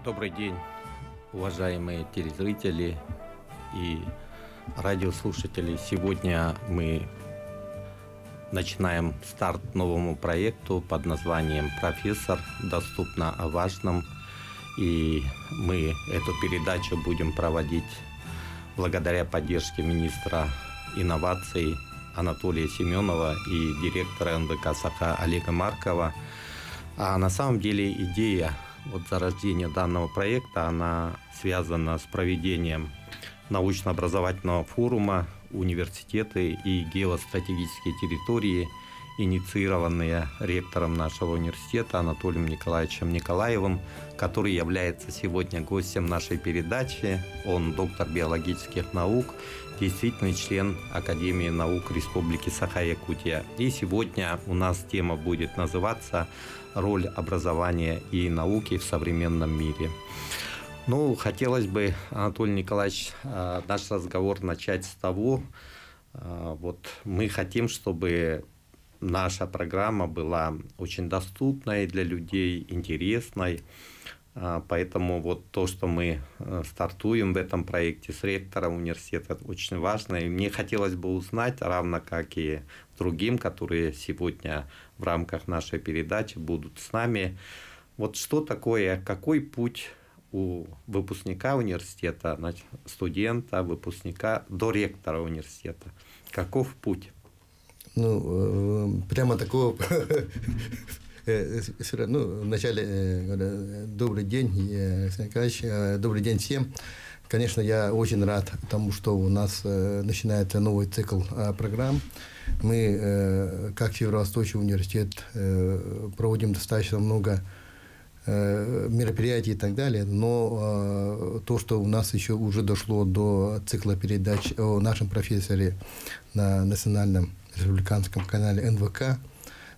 Добрый день, уважаемые телезрители и радиослушатели. Сегодня мы начинаем старт новому проекту под названием «Профессор. Доступно о важном». И мы эту передачу будем проводить благодаря поддержке министра инноваций Анатолия Семенова и директора НВК САХА Олега Маркова. А на самом деле идея зарождения данного проекта, она связана с проведением научно-образовательного форума «Университеты и геостратегические территории», инициированные ректором нашего университета Анатолием Николаевичем Николаевым, который является сегодня гостем нашей передачи. Он доктор биологических наук, действительный член Академии наук Республики Саха-Якутия. И сегодня у нас тема будет называться «Роль образования и науки в современном мире». Хотелось бы, Анатолий Николаевич, наш разговор начать с того, мы хотим, чтобы наша программа была очень доступной для людей, интересной. Поэтому то, что мы стартуем в этом проекте с ректором университета, очень важно. И мне хотелось бы узнать, равно как и другим, которые сегодня в рамках нашей передачи будут с нами, что такое, какой путь у выпускника университета, студента, выпускника до ректора университета. Каков путь? Прямо такого... Вначале добрый день, Александр Николаевич, добрый день всем. Конечно, я очень рад тому, что у нас начинается новый цикл программ. Мы, как Северо-Восточный университет, проводим достаточно много мероприятий и так далее, но то, что у нас еще уже дошло до цикла передач о нашем профессоре на национальном республиканском канале НВК,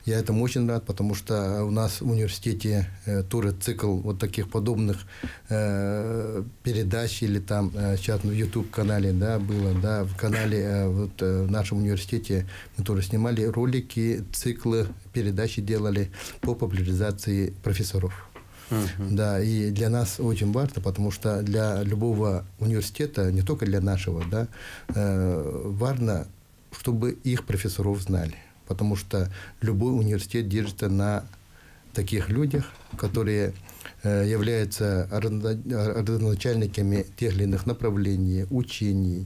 я этому очень рад, потому что у нас в университете тоже цикл таких подобных передач, или там сейчас в YouTube-канале было, в канале в нашем университете мы тоже снимали ролики, циклы, передачи делали по популяризации профессоров. Да, и для нас очень важно, потому что для любого университета, не только для нашего, важно, чтобы их профессоров знали. Потому что любой университет держится на таких людях, которые являются родоначальниками тех или иных направлений, учений,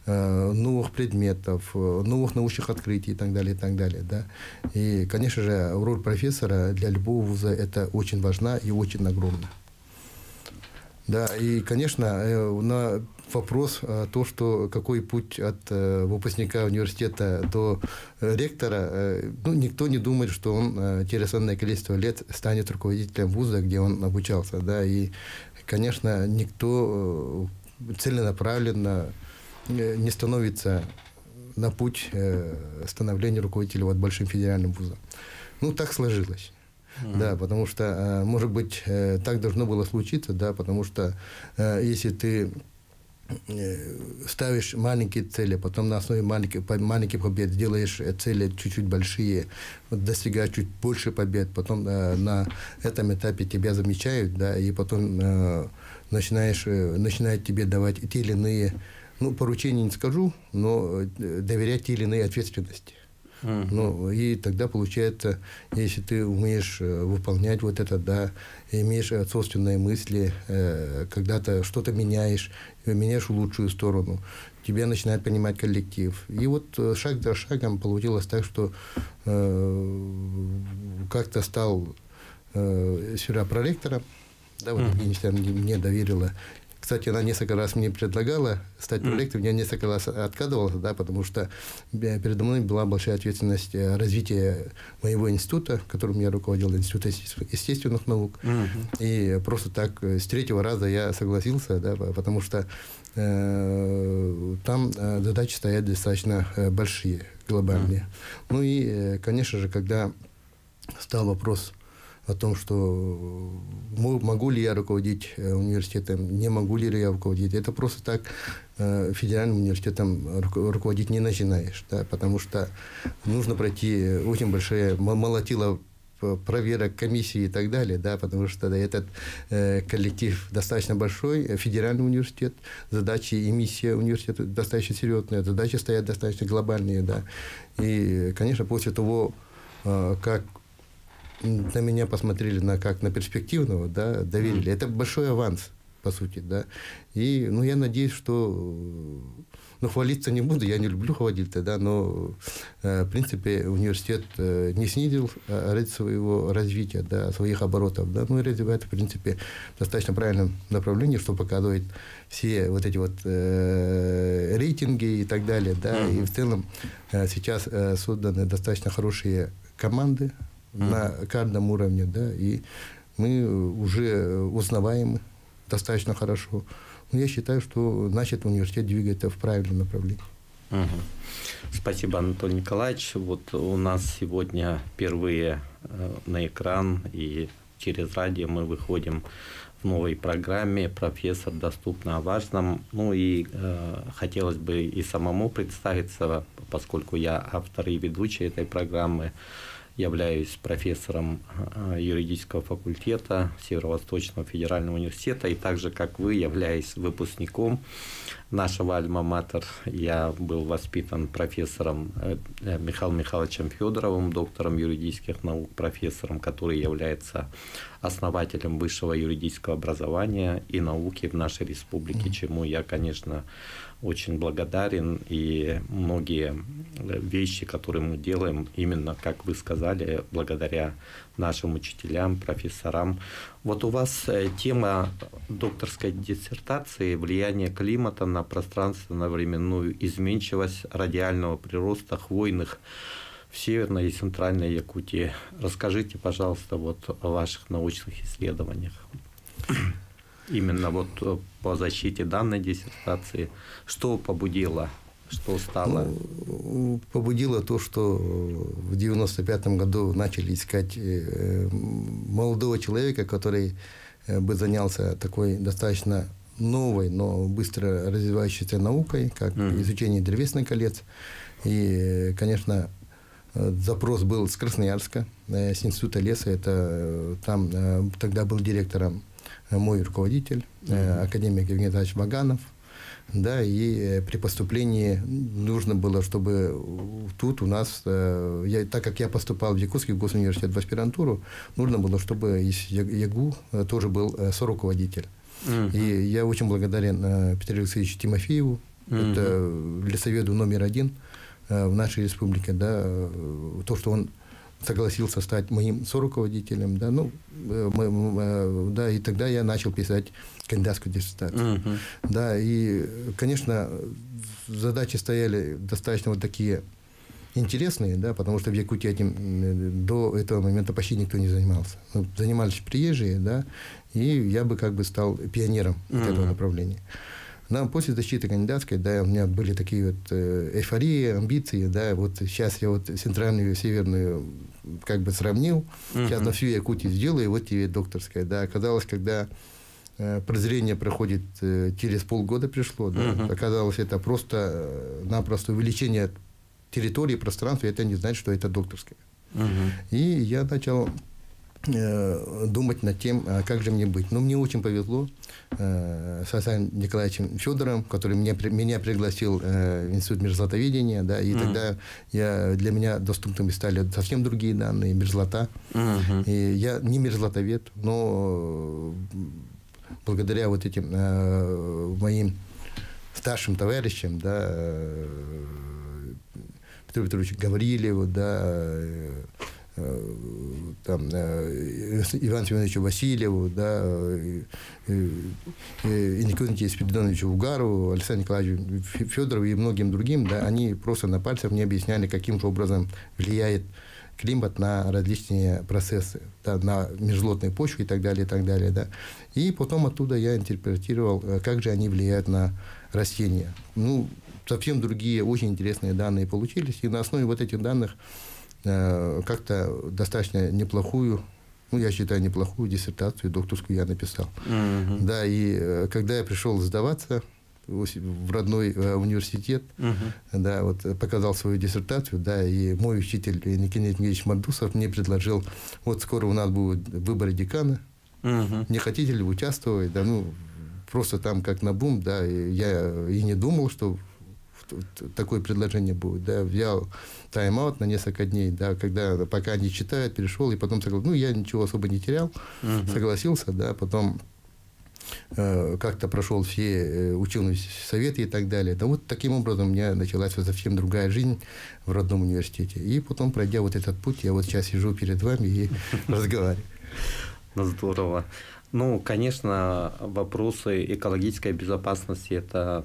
новых предметов, новых научных открытий и так далее, и так далее. Да? И, конечно же, роль профессора для любого вуза это очень важна и очень огромна. Да, и, конечно, на вопрос то, что какой путь от выпускника университета до ректора, никто не думает, что он через энное количество лет станет руководителем вуза, где он обучался, да, и, конечно, никто целенаправленно не становится на путь становления руководителя большим федеральным вузом. Так сложилось. Да, потому что, может быть, так должно было случиться, да, потому что если ты ставишь маленькие цели, потом на основе маленьких побед делаешь цели чуть-чуть большие, достигаешь чуть больше побед, потом на этом этапе тебя замечают, да, и потом начинают тебе давать те или иные, поручения не скажу, но доверять те или иные ответственности. И тогда получается, если ты умеешь выполнять это, да, имеешь собственные мысли, когда-то что-то меняешь в лучшую сторону, тебя начинает понимать коллектив. И шаг за шагом получилось так, что как-то стал сюда проректором, да, Евгения мне доверила. Кстати, она несколько раз мне предлагала стать проректором, я несколько раз отказывался, да, потому что передо мной была большая ответственность развития моего института, которым я руководил, Института естественных наук. И просто так с третьего раза я согласился, да, потому что там задачи стоят достаточно большие, глобальные. И, конечно же, когда стал вопрос о том, что могу ли я руководить университетом, не могу ли я руководить. Это просто так федеральным университетом руководить не начинаешь, да, потому что нужно пройти очень большое молотило проверок комиссии и так далее, да, потому что этот коллектив достаточно большой, федеральный университет, задачи и миссия университета достаточно серьезные, задачи стоят достаточно глобальные, да. И, конечно, после того, как на меня посмотрели как на перспективного, да, доверили, это большой аванс, по сути, да. И, я надеюсь, что... хвалиться не буду, я не люблю хвалиться, да, но, в принципе, университет не снизил ради своего развития, да, своих оборотов, да, и развивает, в принципе, в достаточно правильном направлении, что показывает все вот эти вот рейтинги и так далее, да, и в целом сейчас созданы достаточно хорошие команды на каждом уровне, да, и мы уже узнаваемы достаточно хорошо. Я считаю, что, значит, университет двигается в правильном направлении. Спасибо, Анатолий Николаевич. Вот у нас сегодня впервые на экран и через радио мы выходим в новой программе «Профессор. Доступно о важном». И хотелось бы и самому представиться, поскольку я автор и ведущий этой программы. Являюсь профессором юридического факультета Северо-Восточного федерального университета, и также, как вы, являюсь выпускником нашего альма-матер. Я был воспитан профессором Михаилом Михайловичем Федоровым, доктором юридических наук, профессором, который является основателем высшего юридического образования и науки в нашей республике, чему я, конечно, очень благодарен, и многие вещи, которые мы делаем, именно, как вы сказали, благодаря нашим учителям, профессорам. Вот у вас тема докторской диссертации «Влияние климата на пространственно-временную изменчивость радиального прироста хвойных в Северной и Центральной Якутии». Расскажите, пожалуйста, вот о ваших научных исследованиях. Именно вот по защите данной диссертации. Что побудило, что стало? Побудило то, что в 1995 году начали искать молодого человека, который бы занялся такой достаточно новой, но быстро развивающейся наукой, как изучение древесных колец. И, конечно, запрос был с Красноярска, с Института леса. Это там тогда был директором мой руководитель, академик Евгений Иванович Ваганов, да, и при поступлении нужно было, чтобы тут у нас, так как я поступал в Якутский госуниверситет в аспирантуру, нужно было, чтобы из ЯГУ тоже был соруководитель. И я очень благодарен Петру Алексеевичу Тимофееву, это лесоведу номер 1 в нашей республике, да, то, что он согласился стать моим соруководителем, да, да, и тогда я начал писать кандидатскую диссертацию. Да, и, конечно, задачи стояли достаточно вот такие интересные, да, потому что в Якутии этим до этого момента почти никто не занимался. Занимались приезжие, да, и я бы как бы стал пионером этого направления. Да, после защиты кандидатской, да, у меня были такие вот эйфории, амбиции, да, вот сейчас я вот центральную и северную как бы сравнил, сейчас на всю Якутию сделаю, и вот тебе докторская, да, оказалось, когда прозрение проходит, через полгода пришло, да, оказалось, это просто-напросто увеличение территории, пространства, это не значит, что это докторская. И я начал думать над тем, как же мне быть. Но мне очень повезло с Александром Николаевичем Федоровым, который меня пригласил в Институт мерзлотоведения, да, и тогда для меня доступными стали совсем другие данные, мерзлота. И я не мерзлотовед, но благодаря вот этим моим старшим товарищам, да, Петру Петровичу Гаврилеву, да, там, Ивану Семеновичу Васильеву, да, Николаю Спиридоновичу Угарову, Александру Николаевичу Федорову и многим другим, да, они просто на пальцах мне объясняли, каким же образом влияет климат на различные процессы, да, на мерзлотные почвы и так далее, да. И потом оттуда я интерпретировал, как же они влияют на растения. Совсем другие, очень интересные данные получились, и на основе вот этих данных как-то достаточно неплохую, я считаю, неплохую диссертацию докторскую я написал. Да, и когда я пришел сдаваться, в родной университет, да, вот показал свою диссертацию, да, и мой учитель Никита Евгеньевич Мардусов мне предложил, вот скоро у нас будут выборы декана, не хотите ли участвовать, да, ну, просто там как на бум, да, и я и не думал, что такое предложение будет, да, взял тайм-аут на несколько дней, да, когда пока они читают, перешел, и потом согласился, ну, я ничего особо не терял, согласился, да, потом как-то прошел все ученые советы и так далее. Да вот таким образом у меня началась совсем другая жизнь в родном университете. И потом, пройдя вот этот путь, я вот сейчас сижу перед вами и разговариваю. Ну, здорово. Ну, конечно, вопросы экологической безопасности – это,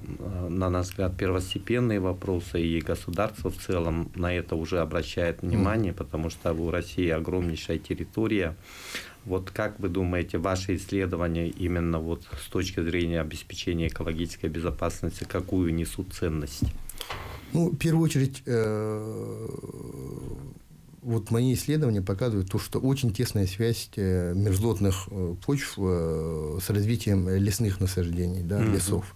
на наш взгляд, первостепенные вопросы, и государство в целом на это уже обращает внимание, потому что у России огромнейшая территория. Вот как вы думаете, ваши исследования именно вот с точки зрения обеспечения экологической безопасности, какую несут ценность? Ну, в первую очередь, вот мои исследования показывают то, что очень тесная связь мерзлотных почв с развитием лесных насаждений, да, лесов.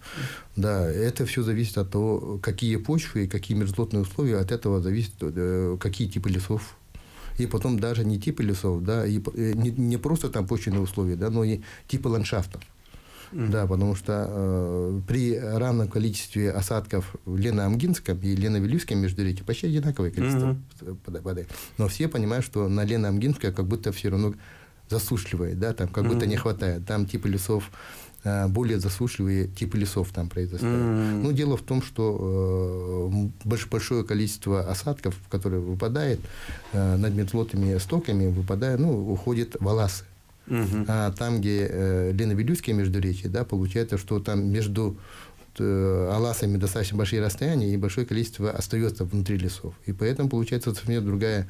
Да, это все зависит от того, какие почвы и какие мерзлотные условия, от этого зависит, какие типы лесов. И потом даже не типы лесов, да, и не просто там почвенные условия, да, но и типы ландшафтов. Да, потому что при равном количестве осадков в Лено-Амгинском и Лено-Вилюйском междуречье почти одинаковое количество воды. Но все понимают, что на Лено-Амгинское как будто все равно засушливое, да, там как будто не хватает. Там типы лесов, более засушливые типы лесов там произрастают. Но дело в том, что большое количество осадков, которые выпадает над мерзлотными стоками, выпадает, ну, уходит в Аласы. А там, где Лено-Вилюйское междуречье, да, получается, что там между Аласами достаточно большие расстояния и большое количество остается внутри лесов. И поэтому получается совсем другая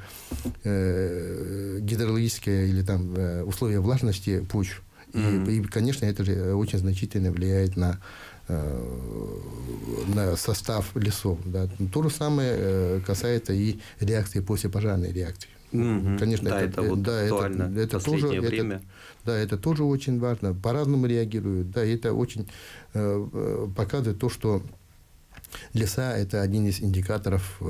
гидрологическая или там условия влажности почв. И, конечно, это же очень значительно влияет на состав лесов. Да. То же самое касается и реакции после пожарной реакции. Конечно, да, это вот актуально в последнее время. Да, это тоже очень важно. По-разному реагируют. Да, и это очень показывает то, что леса – это один из индикаторов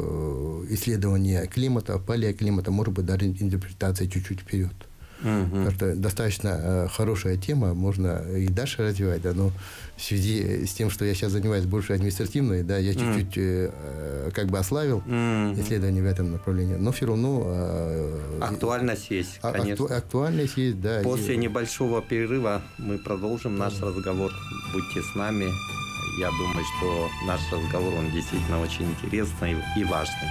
исследования климата, палеоклимата, может быть, даже интерпретация чуть-чуть вперед. Так что достаточно хорошая тема, можно и дальше развивать, да, но в связи с тем, что я сейчас занимаюсь больше административной, да, я чуть-чуть как бы ослабил исследования в этом направлении, но все равно… актуальность есть, конечно. Актуальность есть, да. После небольшого перерыва мы продолжим наш разговор. Будьте с нами. Я думаю, что наш разговор, он действительно очень интересный и важный.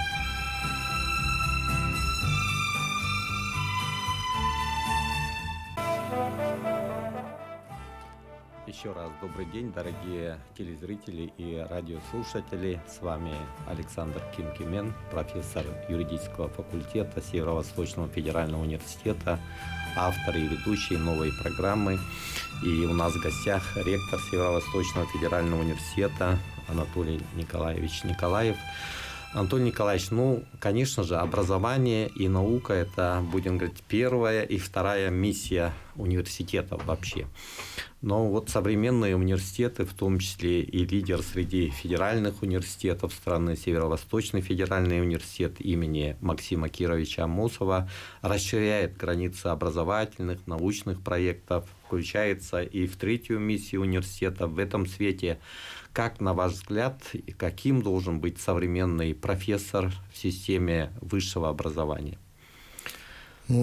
Еще раз добрый день, дорогие телезрители и радиослушатели. С вами Александр Кимкимен, профессор юридического факультета Северо-Восточного федерального университета, автор и ведущий новой программы. И у нас в гостях ректор Северо-Восточного федерального университета Анатолий Николаевич Николаев. Анатолий Николаевич, ну, конечно же, образование и наука – это, будем говорить, первая и вторая миссия университета вообще. Но вот современные университеты, в том числе и лидер среди федеральных университетов страны, Северо-Восточный федеральный университет имени Максима Кировича Амосова, расширяет границы образовательных, научных проектов, включается и в третью миссию университета. В этом свете, как, на ваш взгляд, каким должен быть современный профессор в системе высшего образования?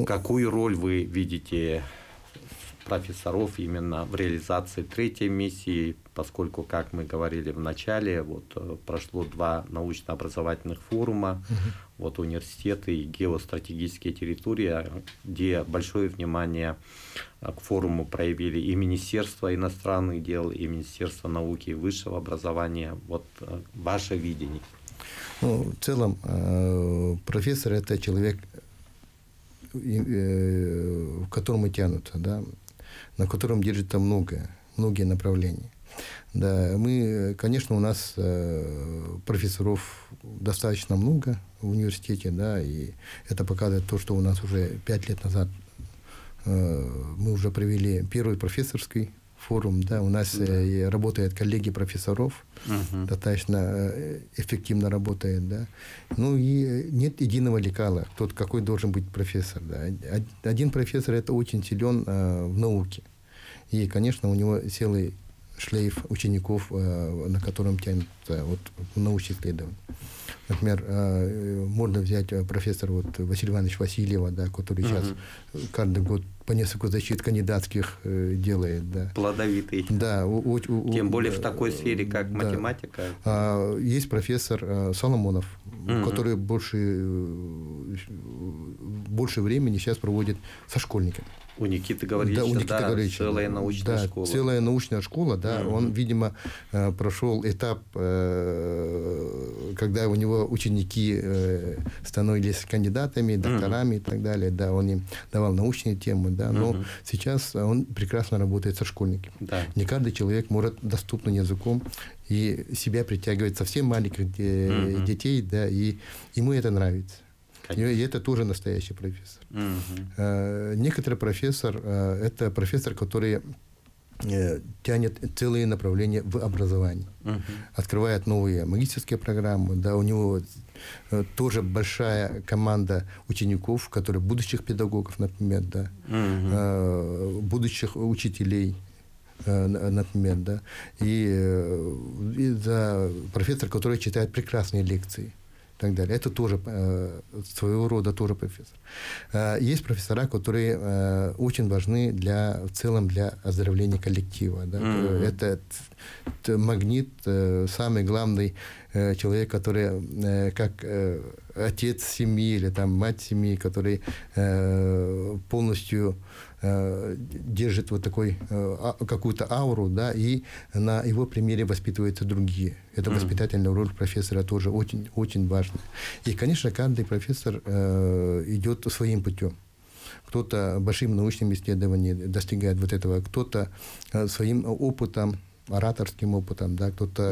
Какую роль вы видите профессоров именно в реализации третьей миссии, поскольку, как мы говорили в начале, вот прошло 2 научно-образовательных форума, вот университеты и геостратегические территории, где большое внимание к форуму проявили и Министерство иностранных дел, и Министерство науки и высшего образования. Вот ваше видение. Ну, в целом, профессор – это человек, к которому тянутся, да, на котором держится многие направления. Да, конечно, у нас профессоров достаточно много в университете, да, и это показывает то, что у нас уже 5 лет назад мы уже провели первый профессорский форум, да, у нас работают коллеги профессоров, достаточно эффективно работает, да. Ну и нет единого лекала, тот какой должен быть профессор, да. Один профессор это очень силен в науке, и, конечно, у него целый шлейф учеников, на котором тянется вот научные исследования. Например, можно взять профессора Василия Ивановича Васильева, да, который сейчас каждый год по несколько защит кандидатских делает. Да. Плодовитый. Да, тем более в такой сфере, как математика. Есть профессор Соломонов, который больше времени сейчас проводит со школьниками. У Никиты Гавриловича, целая научная школа. Целая научная школа, да. Он, видимо, прошел этап, когда у него ученики становились кандидатами, докторами и так далее. Да, он им давал научные темы, да. Но сейчас он прекрасно работает со школьниками. Да. Не каждый человек может доступным языком и себя притягивать совсем маленьких детей, да, и ему это нравится. И это тоже настоящий профессор. Некоторый профессор – это профессор, который тянет целые направления в образовании. Открывает новые магистерские программы. Да, у него тоже большая команда учеников, которые будущих педагогов, например, да, будущих учителей. Например, да, и профессор, который читает прекрасные лекции. Так далее. Это тоже своего рода тоже профессор. Есть профессора, которые очень важны в целом для оздоровления коллектива. Да? Это магнит, самый главный человек, который как отец семьи или там, мать семьи, который полностью держит вот такой какую-то ауру, да, и на его примере воспитываются другие. Это воспитательная роль профессора тоже очень, очень важная. И, конечно, каждый профессор идет своим путем. Кто-то большим научным исследованием достигает вот этого, кто-то своим опытом, ораторским опытом, да, кто-то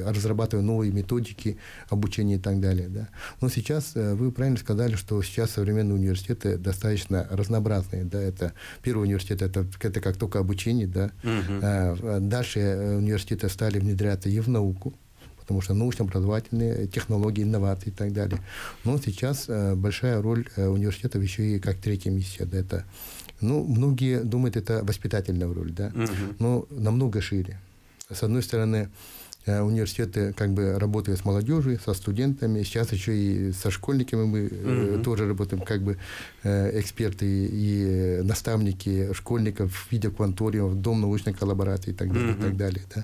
разрабатывает новые методики обучения и так далее. Да. Но сейчас вы правильно сказали, что сейчас современные университеты достаточно разнообразные. Да. Это, первый университет это как только обучение. Да. Дальше университеты стали внедряться и в науку, потому что научно-образовательные технологии, инновации и так далее. Но сейчас большая роль университетов еще и как третья миссия. Да, это, многие думают, это воспитательная роль, да, но намного шире. С одной стороны, университеты как бы работают с молодежью, со студентами, сейчас еще и со школьниками мы тоже работаем, как бы эксперты и наставники школьников в виде кванториумов, дом научной коллаборации и так далее, и так далее. Да.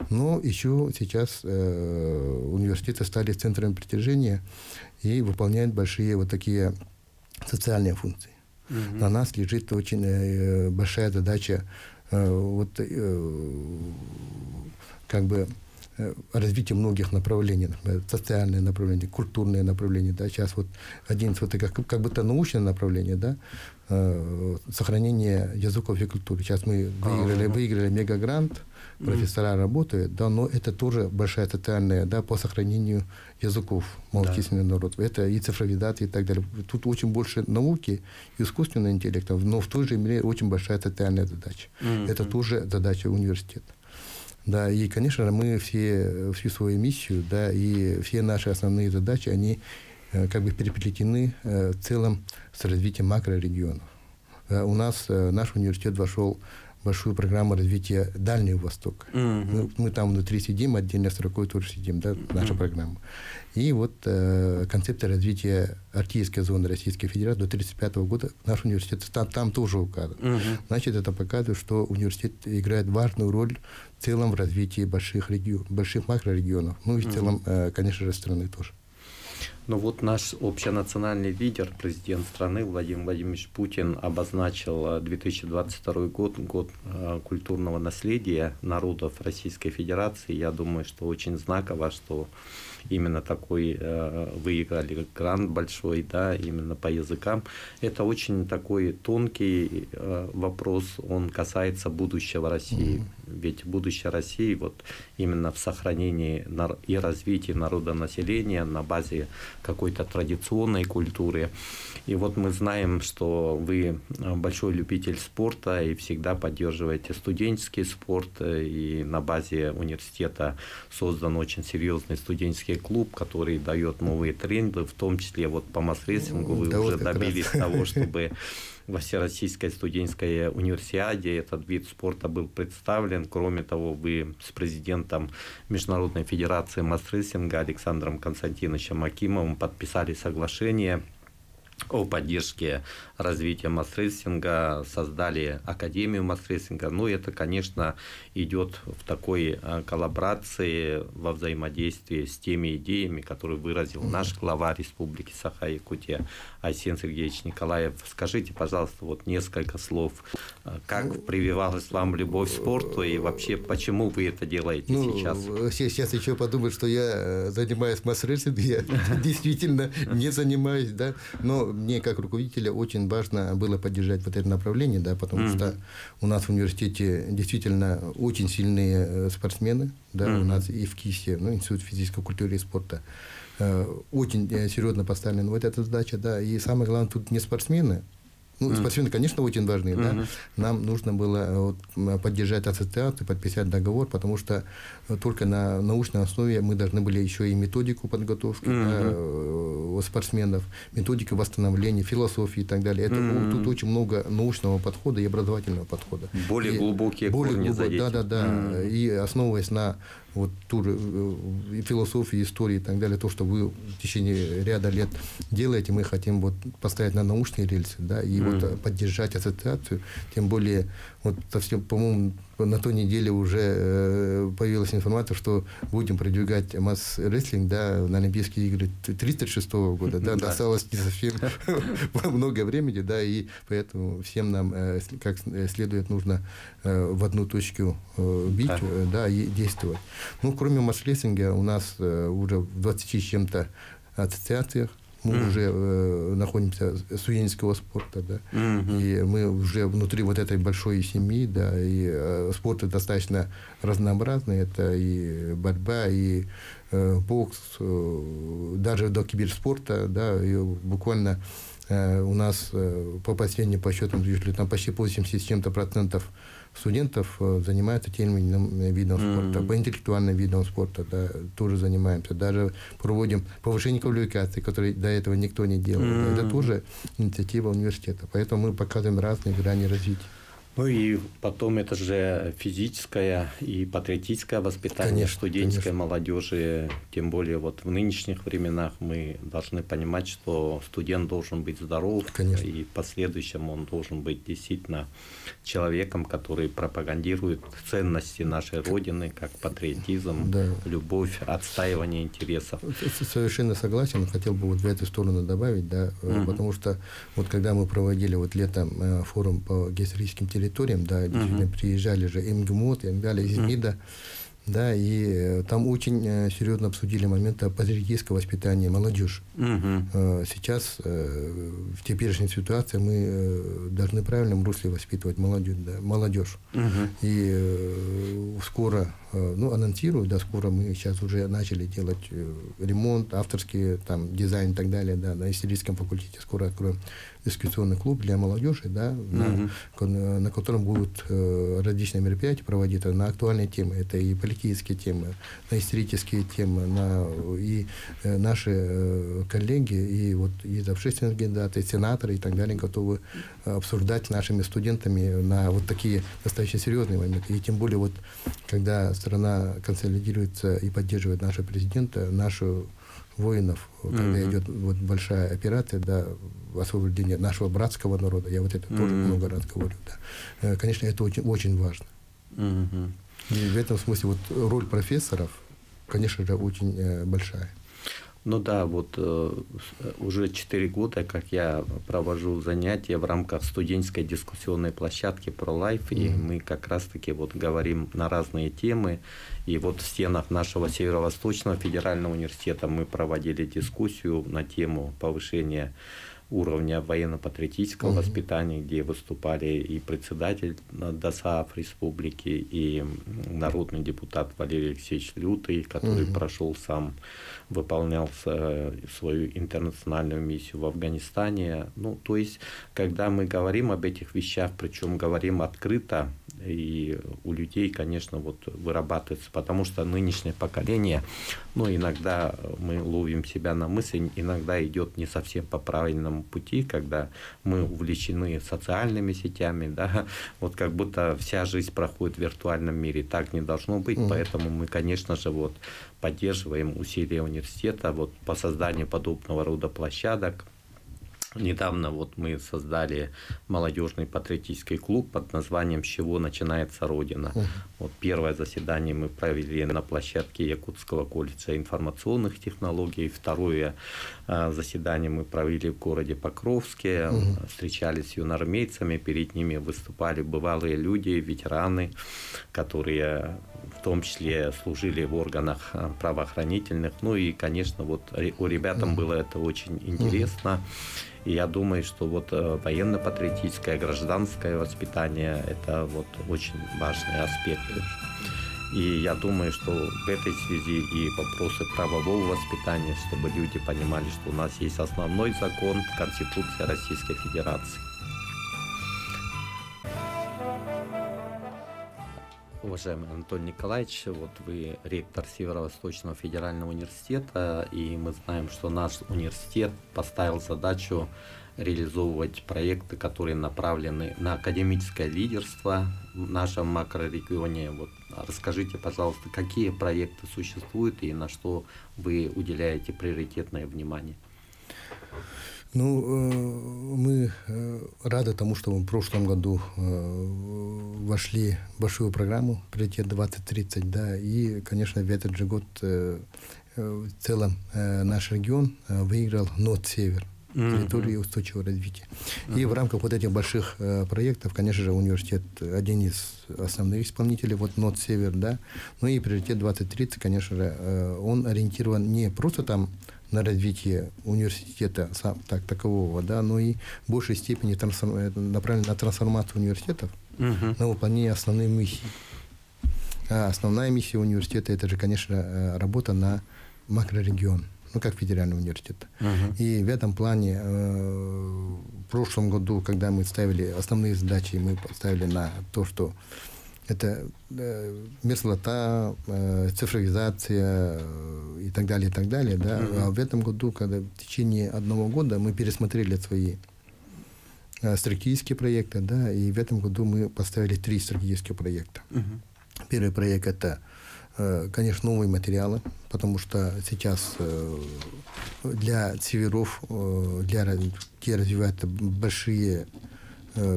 Но еще сейчас университеты стали центрами притяжения и выполняют большие вот такие социальные функции. На нас лежит очень большая задача как бы развитие многих направлений, например, социальное направление, культурное направление, да, сейчас вот один как будто научное направление, да, сохранение языков и культуры. Сейчас мы выиграли мегагрант, профессора работают, да, но это тоже большая социальная, да, по сохранению языков малочисленных народов. Это и цифровизация и так далее. Тут очень больше науки, искусственного интеллекта, но в той же мере очень большая социальная задача. Это тоже задача университета. Да, и, конечно, мы всю свою миссию, да, и все наши основные задачи, они как бы переплетены в целом с развитием макрорегионов. У нас наш университет вошел в большую программу развития Дальнего Востока. Мы там внутри сидим, отдельно с рукой тоже сидим, да, наша программа. И вот концепция развития Арктической зоны Российской Федерации до 1935 года наш университет там тоже указан. Значит, это показывает, что университет играет важную роль в целом в развитии больших макрорегионов. Ну и в целом, конечно же, страны тоже. Ну вот наш общенациональный лидер, президент страны Владимир Владимирович Путин обозначил 2022 год, год культурного наследия народов Российской Федерации. Я думаю, что очень знаково, что именно такой выиграли грант большой, да, именно по языкам. Это очень такой тонкий вопрос, он касается будущего России. Ведь будущее России вот именно в сохранении и развитии народонаселения на базе какой-то традиционной культуры. И вот мы знаем, что вы большой любитель спорта и всегда поддерживаете студенческий спорт. И на базе университета создан очень серьезный студенческий клуб, который дает новые тренды, в том числе вот по массрестлингу вы уже добились того, чтобы во Всероссийской студенческой универсиаде этот вид спорта был представлен. Кроме того, вы с президентом Международной федерации массрестлинга Александром Константиновичем Акимовым подписали соглашение о поддержке развития массрестлинга, создали Академию массрестлинга. Ну, это, конечно, идет в такой коллаборации, во взаимодействии с теми идеями, которые выразил наш глава Республики Саха-Якутия Айсен Сергеевич Николаев. Скажите, пожалуйста, вот несколько слов, как прививалась вам любовь к спорту и вообще, почему вы это делаете сейчас? Сейчас еще подумают, что я занимаюсь массрестлингом, я действительно не занимаюсь, да, но мне как руководителя очень важно было поддержать вот это направление, да, потому что у нас в университете действительно очень сильные спортсмены, да, у нас и в КИСе, Институт физической культуры и спорта, очень серьезно поставлена вот эта задача, да, и самое главное тут не спортсмены. Спортсмены, конечно, очень важны. Да? Нам нужно было поддержать ассоциацию, подписать договор, потому что только на научной основе мы должны были еще и методику подготовки спортсменов, методику восстановления, философии и так далее. Тут очень много научного подхода и образовательного подхода. Более глубокие корни задействованы. Да. И основываясь на вот ту философию, истории и так далее, то, что вы в течение ряда лет делаете, мы хотим вот поставить на научные рельсы, да, и вот поддержать ассоциацию, тем более, вот совсем, по-моему, на той неделе уже появилась информация, что будем продвигать масс-рестлинг, да, на Олимпийские игры 1936 года, да, осталось не совсем много времени, да, и поэтому всем нам как следует нужно в одну точку бить, да, и действовать. Кроме масс-рестлинга, у нас уже в 20 с чем-то ассоциациях мы уже находимся студенческого спорта, да, и мы уже внутри вот этой большой семьи, да, и спорт достаточно разнообразный, это и борьба, и бокс, даже до киберспорта, да, и буквально у нас по последним подсчетам там почти 80 с чем-то % студентов занимаются тем или иным видом спорта, по интеллектуальным видам спорта, да, тоже занимаемся. Даже проводим повышение квалификации, которые до этого никто не делал. Это тоже инициатива университета. Поэтому мы показываем разные грани развития. Ну и потом это же физическое и патриотическое воспитание студенческой молодежи. Тем более вот в нынешних временах мы должны понимать, что студент должен быть здоров. И в последующем он должен быть действительно человеком, который пропагандирует ценности нашей Родины, как патриотизм, любовь, отстаивание интересов. Совершенно согласен. Хотел бы вот в эту сторону добавить, да, потому что вот когда мы проводили вот летом форум по геостерическим территориям, да, действительно приезжали же МГМОТ, и далее из МИДа, да, и там очень серьезно обсудили моменты патриотического воспитания молодежи. Сейчас в теперешней ситуации мы должны в правильном русле воспитывать молодежь. И скоро, анонсирую, да, скоро мы сейчас уже начали делать ремонт, авторский там дизайн и так далее, да, на историческом факультете скоро откроем дискуссионный клуб для молодежи, да, на котором будут различные мероприятия проводиться на актуальные темы. Это и политические темы, на исторические темы, и наши коллеги, и вот из общественных организаций, сенаторы и так далее готовы обсуждать с нашими студентами на вот такие достаточно серьезные моменты. И тем более вот когда страна консолидируется и поддерживает нашего президента, наших воинов, когда идет вот большая операция, да, освобождение нашего братского народа, я вот это тоже много раз говорю, да. Конечно, это очень, очень важно. И в этом смысле вот роль профессоров, конечно же, очень большая. Ну да, вот уже 4 года, как я провожу занятия в рамках студенческой дискуссионной площадки ProLife, и мы как раз-таки вот говорим на разные темы. И вот в стенах нашего Северо-Восточного федерального университета мы проводили дискуссию на тему повышения уровня военно-патриотического воспитания, где выступали и председатель ДОСААФ республики, и народный депутат Валерий Алексеевич Лютый, который прошел сам, выполнял свою интернациональную миссию в Афганистане. Ну, то есть, когда мы говорим об этих вещах, причем говорим открыто, и у людей, конечно, вот вырабатывается, потому что нынешнее поколение, ну, иногда мы ловим себя на мысли, иногда идет не совсем по правильному пути, когда мы увлечены социальными сетями, да, вот как будто вся жизнь проходит в виртуальном мире. Так не должно быть, поэтому мы, конечно же, вот поддерживаем усилия университета вот по созданию подобного рода площадок. Недавно вот мы создали молодежный патриотический клуб под названием «С чего начинается Родина?». Вот первое заседание мы провели на площадке Якутского колледжа информационных технологий. Второе заседание мы провели в городе Покровске. Встречались с юноармейцами, перед ними выступали бывалые люди, ветераны, которые в том числе служили в органах правоохранительных. Ну и, конечно, вот у ребятам было это очень интересно. И я думаю, что вот военно-патриотическое, гражданское воспитание – это вот очень важные аспекты. И я думаю, что в этой связи и вопросы правового воспитания, чтобы люди понимали, что у нас есть основной закон – Конституция Российской Федерации. Уважаемый Антон Николаевич, вот вы ректор Северо-Восточного федерального университета, и мы знаем, что наш университет поставил задачу реализовывать проекты, которые направлены на академическое лидерство в нашем макрорегионе. Вот расскажите, пожалуйста, какие проекты существуют и на что вы уделяете приоритетное внимание? Ну, мы рады тому, что мы в прошлом году вошли в большую программу «Приоритет 2030», да, и, конечно, в этот же год в целом наш регион выиграл НОТ «Север», территории устойчивого развития. И в рамках вот этих больших проектов, конечно же, университет один из основных исполнителей, вот НОТ «Север», да, ну и «Приоритет 2030», конечно же, он ориентирован не просто там на развитие университета такового, да, но и в большей степени направлен на трансформацию университетов, на выполнение основной миссии. А основная миссия университета – это же, конечно, работа на макрорегион, ну, как федеральный университет. И в этом плане в прошлом году, когда мы ставили основные задачи, мы поставили на то, что это мерзлота, цифровизация и так далее, да. А в этом году, когда в течение одного года мы пересмотрели свои стратегические проекты, да, и в этом году мы поставили 3 стратегических проекта. Первый проект – это, конечно, новые материалы, потому что сейчас для северов, где развиваются большие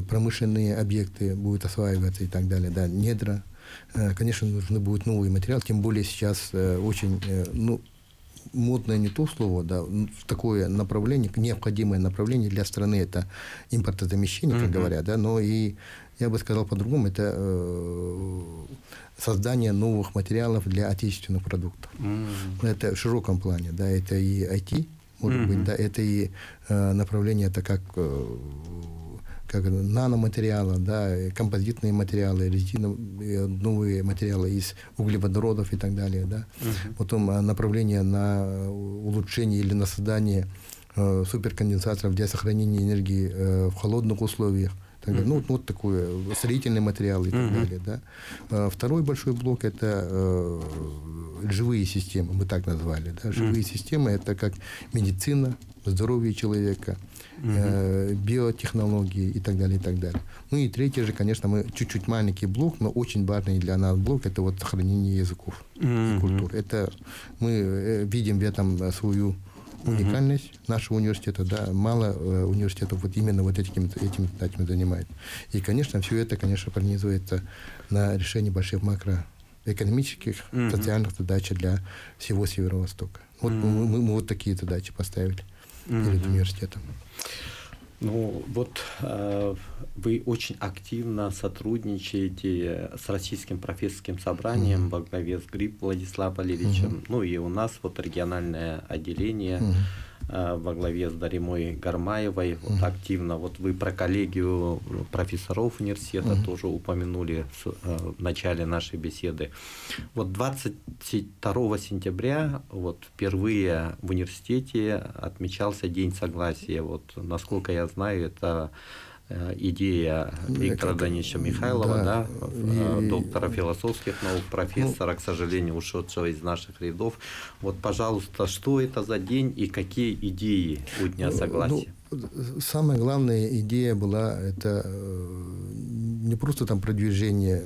промышленные объекты будут осваиваться и так далее, да, недра. Конечно, нужны будут новые материалы, тем более сейчас очень, ну, модное не то слово, да, такое направление, необходимое направление для страны, это импортозамещение, как говорят, да, но и, я бы сказал по-другому, это создание новых материалов для отечественных продуктов. Это в широком плане, да, это и IT, может быть, да, это и направление, это как наноматериалы, да, композитные материалы, новые материалы из углеводородов и так далее, да. Потом направление на улучшение или на создание суперконденсаторов для сохранения энергии в холодных условиях. Ну, вот такое, строительные материалы и так далее, да. Второй большой блок – это живые системы, мы так назвали, да. Живые системы – это как медицина, здоровье человека, биотехнологии и так далее, и так далее. Ну и третий же, конечно, мы чуть-чуть маленький блок, но очень важный для нас блок – это вот сохранение языков и культур. Это мы видим в этом свою уникальность нашего университета, да, мало университетов вот именно вот этими задачами занимает. И, конечно, все это, конечно, пронизывается на решение больших макроэкономических, социальных задач для всего Северо-Востока. Вот мы вот такие задачи поставили перед университетом. Ну, вот вы очень активно сотрудничаете с Российским профессорским собранием во главе с Гриб Владиславом Валерьевичем. Ну, и у нас вот региональное отделение во главе с Даримой Гармаевой вот, активно. Вот вы про коллегию профессоров университета тоже упомянули в начале нашей беседы. Вот 22 сентября вот, впервые в университете отмечался День согласия. Вот, насколько я знаю, это идея Виктора Даниловича Михайлова, да, доктора философских наук, профессора, к сожалению, ушедшего из наших рядов. Вот, пожалуйста, что это за день и какие идеи у Дня согласия? Самая главная идея была это не просто там продвижение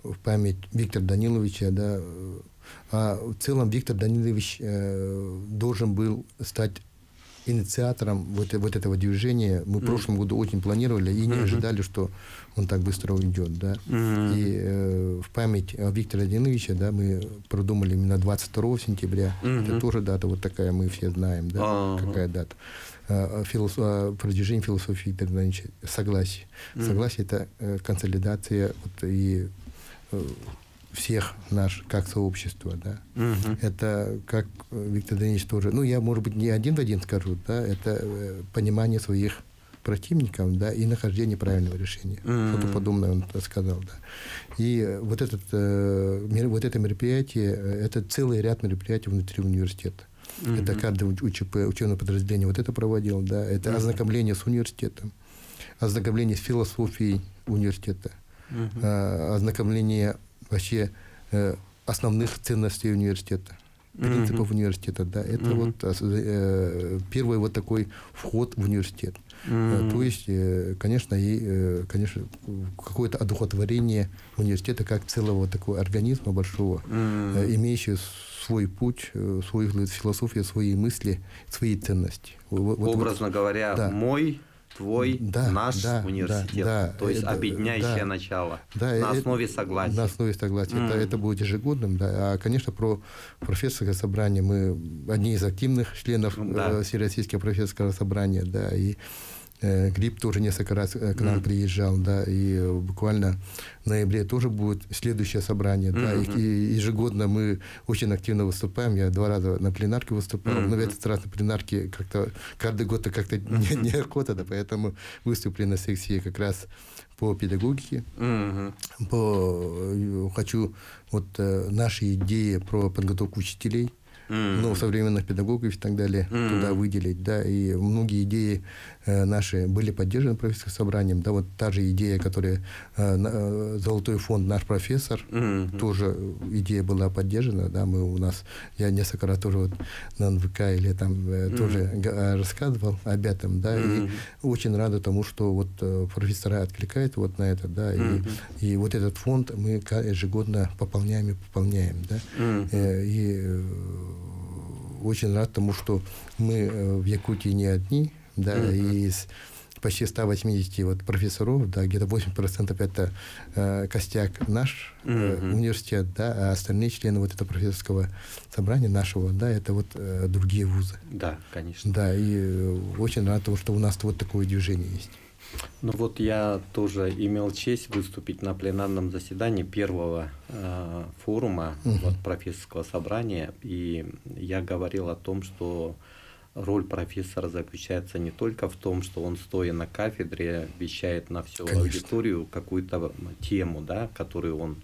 в память Виктора Даниловича, да, а в целом Виктор Данилович должен был стать инициатором вот этого движения. Мы в прошлом году очень планировали и не ожидали, что он так быстро уйдет. Да. И в память Виктора Даниловича, да, мы продумали именно 22 сентября. Это тоже дата вот такая, мы все знаем, да, какая дата. Продвижение философии Виктора Даниловича. Согласие. Согласие – это консолидация вот, и всех наш как сообщество, да. Это как Виктор Данилович тоже, ну я, может быть, не один в один скажу, да, это понимание своих противников, да, и нахождение правильного решения. Что-то подобное он сказал, да. И вот это мероприятие, это целый ряд мероприятий внутри университета. Это каждое УЧП, учебное подразделение вот это проводил, да, это ознакомление с университетом, ознакомление с философией университета, ознакомление вообще основных ценностей университета, принципов университета, да, это вот первый вот такой вход в университет. То есть, конечно, конечно, какое-то одухотворение университета как целого такого организма большого, имеющего свой путь, свою философию, свои мысли, свои ценности. Образно говоря, да. Мой, твой, наш университет. Да, то есть объединяющее начало на основе согласия. На основе согласия. Это будет ежегодным. Да. А, конечно, про профессорское собрание мы одни из активных членов Всероссийского профессорского собрания. Да, и Глеб тоже несколько раз к нам приезжал, да, и буквально в ноябре тоже будет следующее собрание, да, и ежегодно мы очень активно выступаем, я 2 раза на пленарке выступал, но в этот раз на пленарке как-то каждый год как-то неохота, да, поэтому выступили на секции как раз по педагогике, хочу вот наши идеи про подготовку учителей, ну, современных педагогов и так далее туда выделить, да, и многие идеи наши были поддержаны профессорским собранием, да, вот та же идея, которая Золотой фонд «Наш профессор», тоже идея была поддержана, да, я несколько раз тоже вот на НВК или там тоже рассказывал об этом, да, и очень рада тому, что вот профессора откликают вот на это, да, и вот этот фонд мы ежегодно пополняем, да, и очень рад тому, что мы в Якутии не одни, да, и из почти 180 вот профессоров, да, где-то 80% это костяк наш университет, да, а остальные члены вот этого профессорского собрания нашего, да, это вот другие вузы. Да, конечно. Да, и очень рад тому, что у нас вот такое движение есть. Ну вот я тоже имел честь выступить на пленарном заседании первого форума вот, профессорского собрания, и я говорил о том, что роль профессора заключается не только в том, что он, стоя на кафедре, вещает на всю аудиторию какую-то тему, да, которую он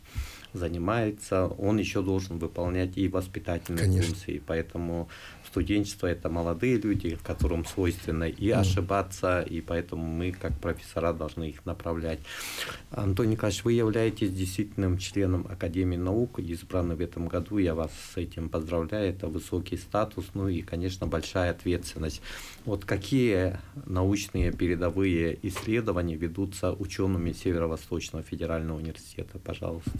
занимается, он еще должен выполнять и воспитательные функции. Поэтому студенчество – это молодые люди, которым свойственно и ошибаться, и поэтому мы, как профессора, должны их направлять. Антон Николаевич, вы являетесь действительным членом Академии наук, избраны в этом году. Я вас с этим поздравляю. Это высокий статус, ну и, конечно, большая ответственность. Вот какие научные передовые исследования ведутся учеными Северо-Восточного федерального университета? Пожалуйста.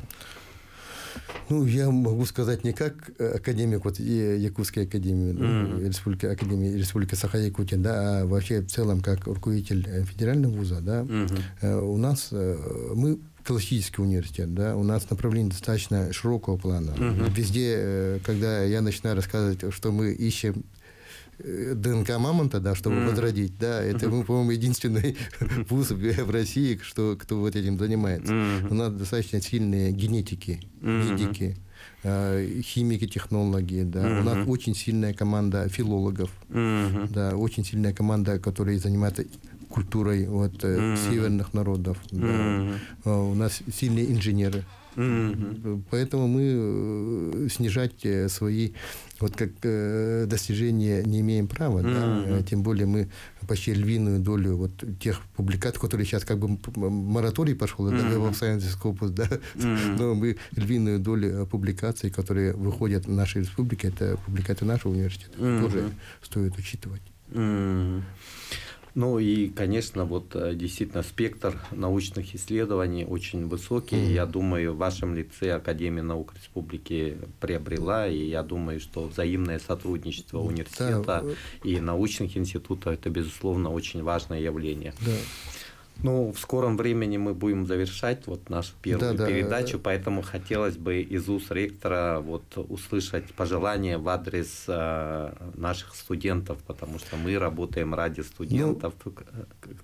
Ну, я могу сказать не как академик вот, Якутской академии, Республики Саха-Якутия, да, а вообще в целом как руководитель федерального вуза, да, у нас, мы классический университет, да, у нас направление достаточно широкого плана. Везде, когда я начинаю рассказывать, что мы ищем ДНК мамонта, да, чтобы возродить, да, это мы, по-моему, единственный вуз в России, кто вот этим занимается. У нас достаточно сильные генетики, медики, химики, технологи, да. У нас очень сильная команда филологов, да, очень сильная команда, которая занимается культурой северных народов. Да. У нас сильные инженеры. Поэтому мы снижать свои достижения не имеем права. Да? Тем более мы почти львиную долю тех публикаций, которые сейчас мораторий пошел, да, но мы львиную долю публикаций, которые выходят в нашей республике, это публикации нашего университета, тоже стоит учитывать. Ну и, конечно, действительно спектр научных исследований очень высокий. Я думаю, в вашем лице Академия наук Республики приобрела, и я думаю, что взаимное сотрудничество университета и научных институтов – это, безусловно, очень важное явление. Да. Ну, в скором времени мы будем завершать нашу первую передачу, поэтому хотелось бы из уст ректора услышать пожелания в адрес наших студентов, потому что мы работаем ради студентов.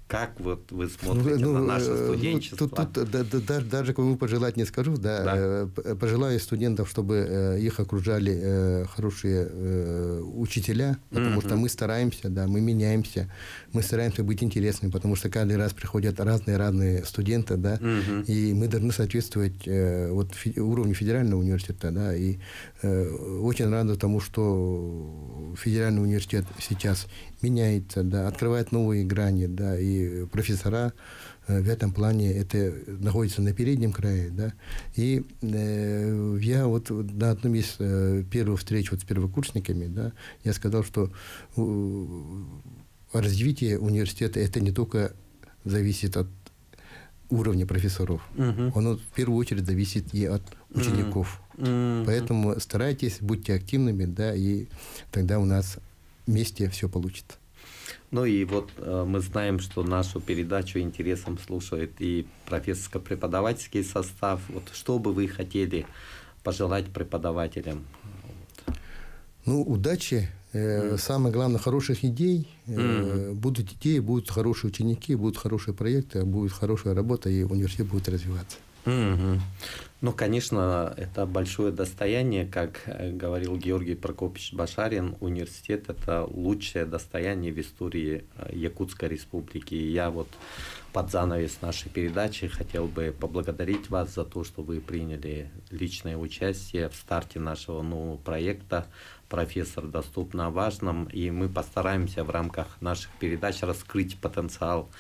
Как вы смотрите на наше студенчество? Тут даже кому пожелать не скажу. Да. Пожелаю студентов, чтобы их окружали хорошие учителя, потому что мы стараемся, да, мы меняемся, мы стараемся быть интересными, потому что каждый раз приходят разные студенты, да, и мы должны соответствовать уровню федерального университета, да, и очень рада тому, что федеральный университет сейчас меняется, да, открывает новые грани, да, и профессора в этом плане это находится на переднем крае, да, и я на одном из первых встреч с первокурсниками, да, я сказал, что развитие университета это не только зависит от уровня профессоров. Оно в первую очередь зависит и от учеников. Поэтому старайтесь, будьте активными, да, и тогда у нас вместе все получится. Ну и мы знаем, что нашу передачу интересом слушает и профессорско-преподавательский состав. Что бы вы хотели пожелать преподавателям? Ну, удачи. Самое главное, хороших идей. Будут идеи, будут хорошие ученики, будут хорошие проекты, будет хорошая работа, и университет будет развиваться. Ну, конечно, это большое достояние, как говорил Георгий Прокопьевич Башарин, университет – это лучшее достояние в истории Якутской республики. И я под занавес нашей передачи хотел бы поблагодарить вас за то, что вы приняли личное участие в старте нашего нового проекта «Профессор доступно о важном», и мы постараемся в рамках наших передач раскрыть потенциал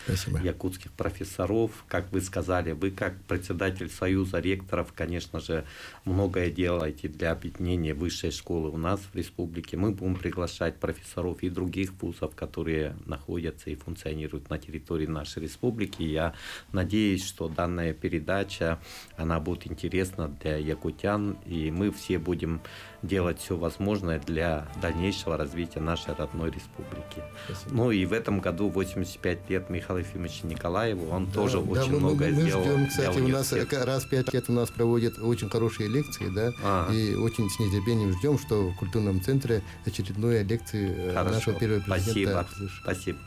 якутских профессоров. Как вы сказали, вы как председатель Союза ректоров, конечно же, многое делаете для объединения высшей школы у нас в республике. Мы будем приглашать профессоров и других вузов, которые находятся и функционируют на территории нашей республики. Я надеюсь, что данная передача, она будет интересна для якутян, и мы все будем делать все возможное для дальнейшего развития нашей родной республики. Спасибо. Ну и в этом году 85 лет Михаилу Ефимовичу Николаеву, он тоже очень многое сделал. Ждем, кстати, у нас раз в 5 лет у нас проводят очень хорошие лекции, да, и очень с нетерпением ждем, что в культурном центре очередные лекции нашего первого президента. Спасибо.